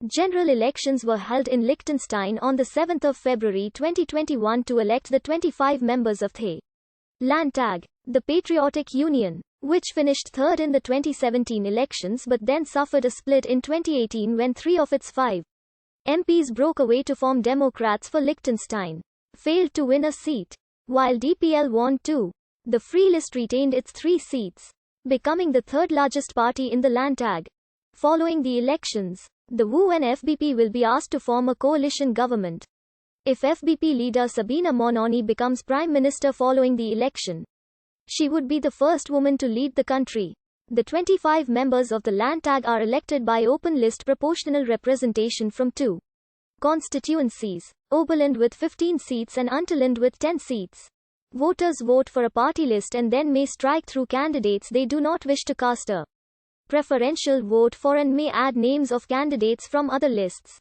General elections were held in Liechtenstein on the 7th of February 2021 to elect the 25 members of the Landtag, the Patriotic Union, which finished third in the 2017 elections but then suffered a split in 2018 when 3 of its 5 MPs broke away to form Democrats for Liechtenstein, failed to win a seat. While DPL won 2, the Free List retained its 3 seats, becoming the third largest party in the Landtag. Following the elections, the WU and FBP will be asked to form a coalition government. If FBP leader Sabina Mononi becomes Prime Minister following the election, she would be the first woman to lead the country. The 25 members of the Landtag are elected by open list proportional representation from 2 constituencies, Oberland with 15 seats and Unterland with 10 seats. Voters vote for a party list and then may strike through candidates they do not wish to cast a preferential vote for and may add names of candidates from other lists.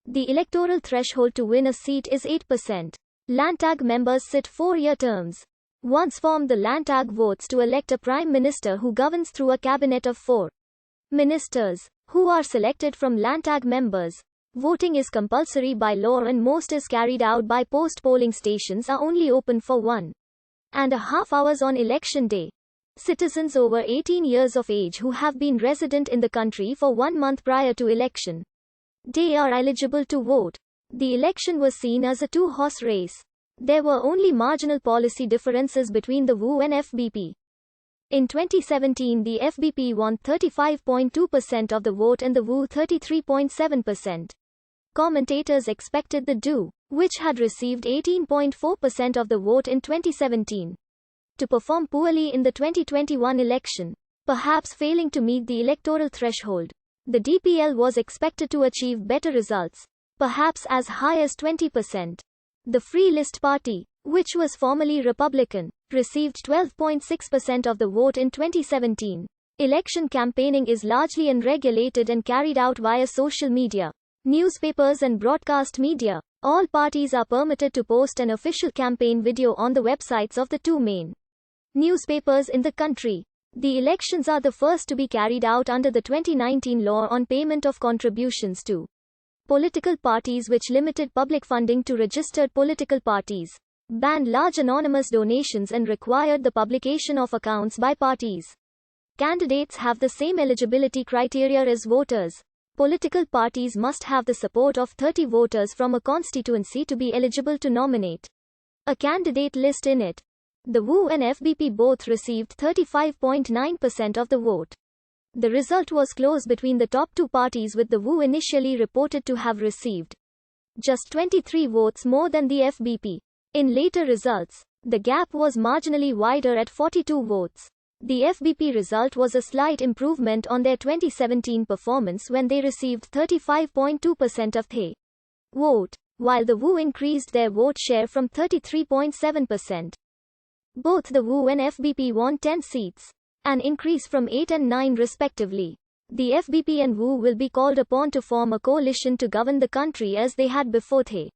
The electoral threshold to win a seat is 8%. Landtag members sit 4-year terms. Once formed, the Landtag votes to elect a prime minister who governs through a cabinet of 4 ministers, who are selected from Landtag members. Voting is compulsory by law and most is carried out by post. Polling stations are only open for 1.5 hours on election day. Citizens over 18 years of age who have been resident in the country for 1 month prior to election day are eligible to vote. The election was seen as a 2-horse race. There were only marginal policy differences between the WU and FBP. In 2017, the FBP won 35.2% of the vote and the WU 33.7%. Commentators expected the DU, which had received 18.4% of the vote in 2017, to perform poorly in the 2021 election, perhaps failing to meet the electoral threshold. The DPL was expected to achieve better results, perhaps as high as 20%. The Free List Party, which was formerly Republican, received 12.6% of the vote in 2017. Election campaigning is largely unregulated and carried out via social media, newspapers and broadcast media. All parties are permitted to post an official campaign video on the websites of the 2 main newspapers in the country. The elections are the first to be carried out under the 2019 law on payment of contributions to political parties, which limited public funding to registered political parties, banned large anonymous donations and required the publication of accounts by parties. Candidates have the same eligibility criteria as voters. Political parties must have the support of 30 voters from a constituency to be eligible to nominate a candidate list in it. The WU and FBP both received 35.9% of the vote. The result was close between the top 2 parties, with the WU initially reported to have received just 23 votes more than the FBP. In later results, the gap was marginally wider at 42 votes. The FBP result was a slight improvement on their 2017 performance when they received 35.2% of the vote, while the WU increased their vote share from 33.7%. Both the WU and FBP won 10 seats, an increase from 8 and 9 respectively. The FBP and WU will be called upon to form a coalition to govern the country as they had before the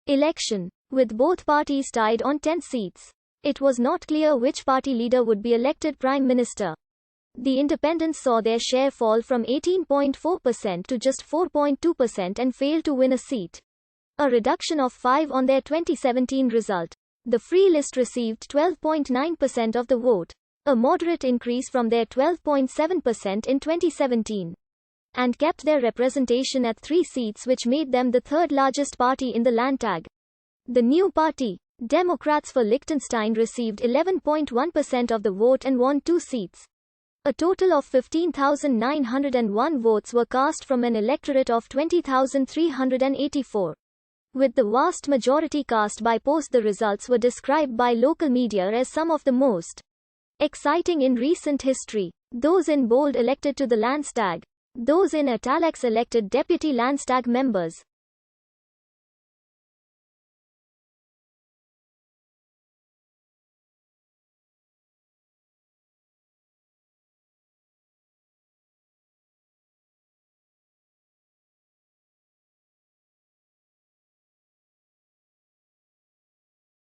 election, with both parties tied on 10 seats. It was not clear which party leader would be elected prime minister. The independents saw their share fall from 18.4% to just 4.2% and failed to win a seat, a reduction of 5 on their 2017 result. The Free List received 12.9% of the vote, a moderate increase from their 12.7% in 2017, and kept their representation at 3 seats, which made them the third largest party in the Landtag. The new party, Democrats for Liechtenstein, received 11.1% of the vote and won 2 seats. A total of 15,901 votes were cast from an electorate of 20,384. With the vast majority cast by post, the results were described by local media as some of the most exciting in recent history. Those in bold elected to the Landtag. Those in italics elected deputy Landtag members.